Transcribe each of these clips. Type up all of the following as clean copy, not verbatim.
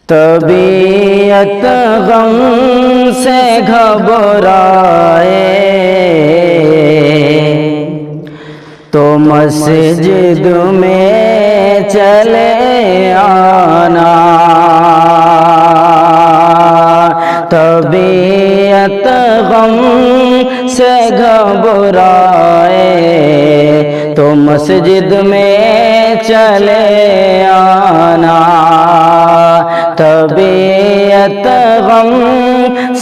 طبیعت غم سے گھبرائے تو مسجد میں چلے آنا، طبیعت غم سے گھبرائے تو مسجد میں چلے آنا، طبیعت غم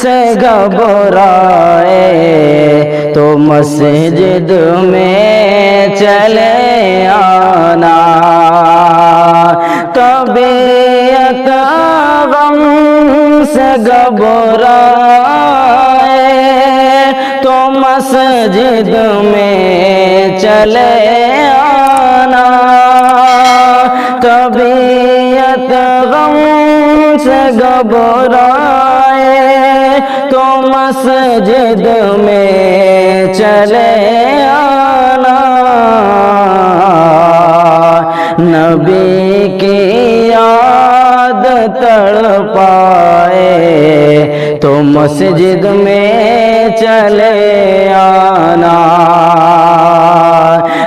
سے گھبرائے تو مسجد میں چلے آنا، طبیعت غم سے گھبرائے تو مسجد میں چلے آنا، طبیعت غم سے گھبرائے تو مسجد میں چلے آنا، نبی کی یاد تڑپائے تو مسجد میں چلے آنا،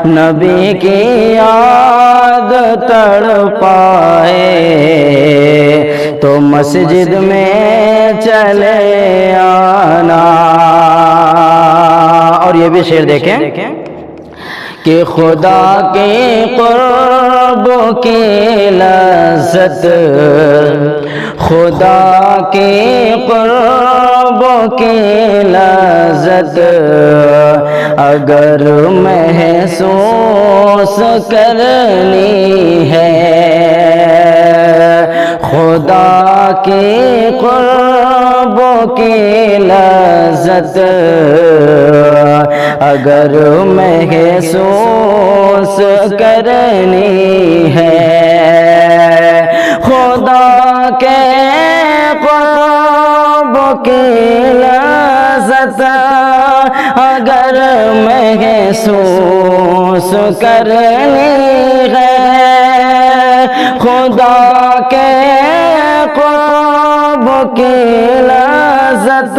نبی کی یاد تڑپائے تو مسجد میں چلے آنا۔ اور یہ بھی شعر دیکھیں کہ خدا کے قرب کی لذت، خدا کے قرب کی لذت اگر محسوس کرنی ہے، خدا کے قرب کی لذت اگر محسوس کرنی ہے، خدا کے قرب کی لذت اگر محسوس کرنی ہے، خدا کے قرب کی لذت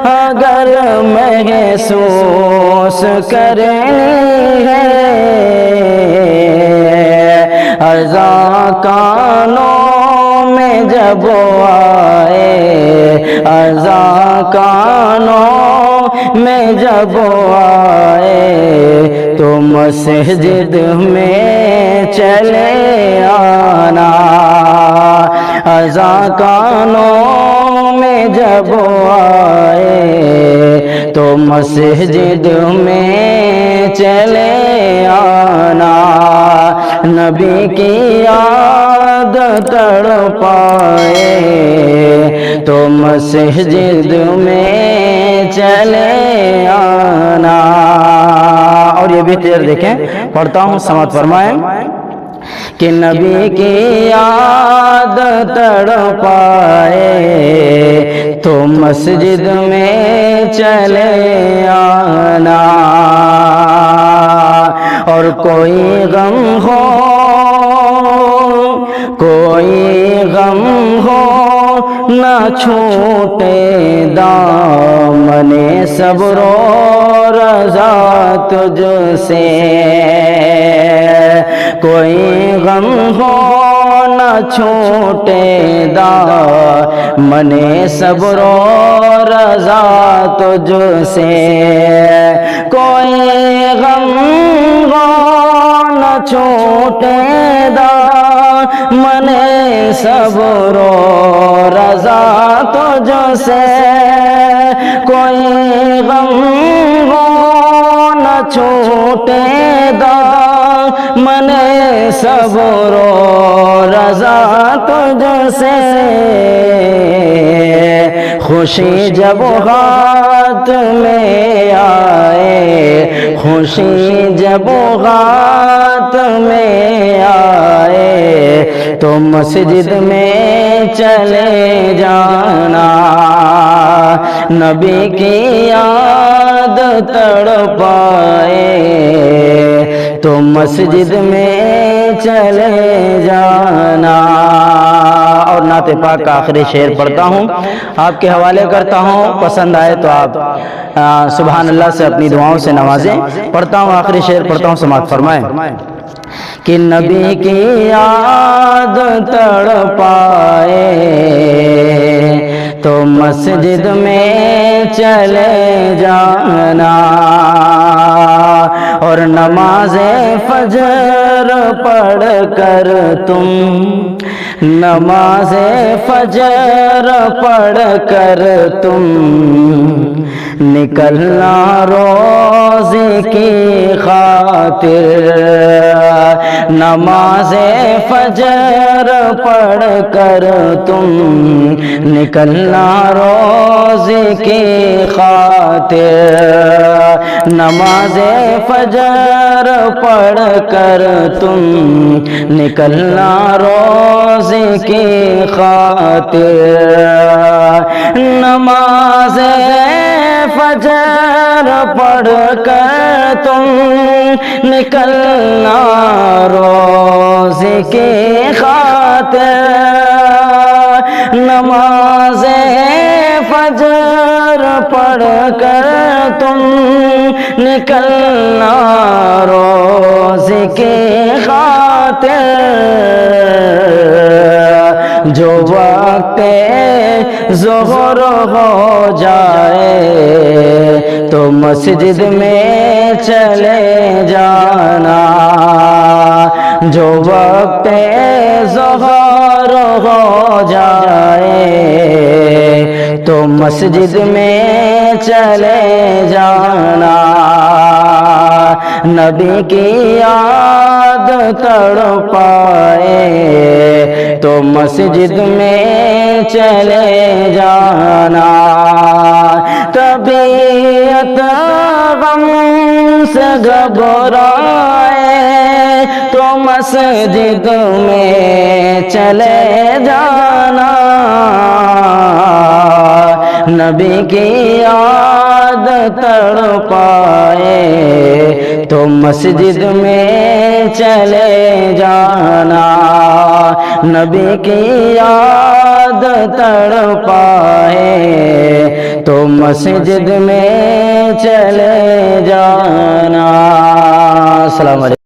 اگر محسوس کرنی ہے، اذاں کانوں میں جب آئے، اذاں کانوں میں جب آئے تو مسجد میں چلے آنا، اذاں کانوں میں جب آئے تو مسجد میں چلے آنا، نبی کی یاد تڑپائے تو مسجد میں چلے آنا۔ اور یہ بھی تیر دیکھیں، پڑھتا ہوں، سماعت فرمائیں کہ نبی کی یاد تڑپائے تو مسجد میں چلے آنا، اور کوئی غم ہو، کوئی غم ہو نہ چھوٹے دامن صبر و رضا تجھ سے، کوئی غم ہو نہ چھوٹے دامن صبر و رضا تجھ سے، کوئی غم ہو نہ چھوٹے دامن صبر و رضا تجھ سے، کوئی غم ہو نہ چھوٹے دامن صبر و رضا تجھ سے، خوشی جب ہاتھ میں آئے، خوشی جب ہاتھ میں آئے تو مسجد میں چلے جانا، نبی کی یاد تڑپائے تو مسجد میں چلے جانا۔ اور نعت پاک کا آخری شعر پڑھتا ہوں، آپ کے حوالے کرتا ہوں، پسند آئے تو آپ سبحان اللہ سے اپنی دعاؤں سے نوازیں۔ پڑھتا ہوں، آخری شعر پڑھتا ہوں، سماعت فرمائیں کہ نبی کی یاد تڑپائے تو مسجد میں چلے جانا، اور نماز فجر پڑھ کر تم، نماز فجر پڑھ کر تم نکلنا روزے کی خاطر، نماز فجر پڑھ کر تم نکلنا روزے کی خاطر، نماز فجر پڑھ کر تم نکلنا روزے کی خاطر، نماز فجر پڑھ کر تم نکلنا روزے کی خاطر، نماز فجر پڑھ کر تم نکلنا روزے کی خاطر، جو وقت ظہر ہو جائے تو مسجد میں چلے جانا، جو وقت ظہر ہو جائے تو مسجد میں چلے جانا، نبی کی یاد تڑپائے تو مسجد میں چلے جانا، طبیعت غم سے گھبرائے تو مسجد میں چلے جانا، نبی کی یاد تڑپائے تو مسجد میں چلے جانا، نبی کی یاد تڑپائے تو مسجد میں چلے جانا۔ السلام علیکم۔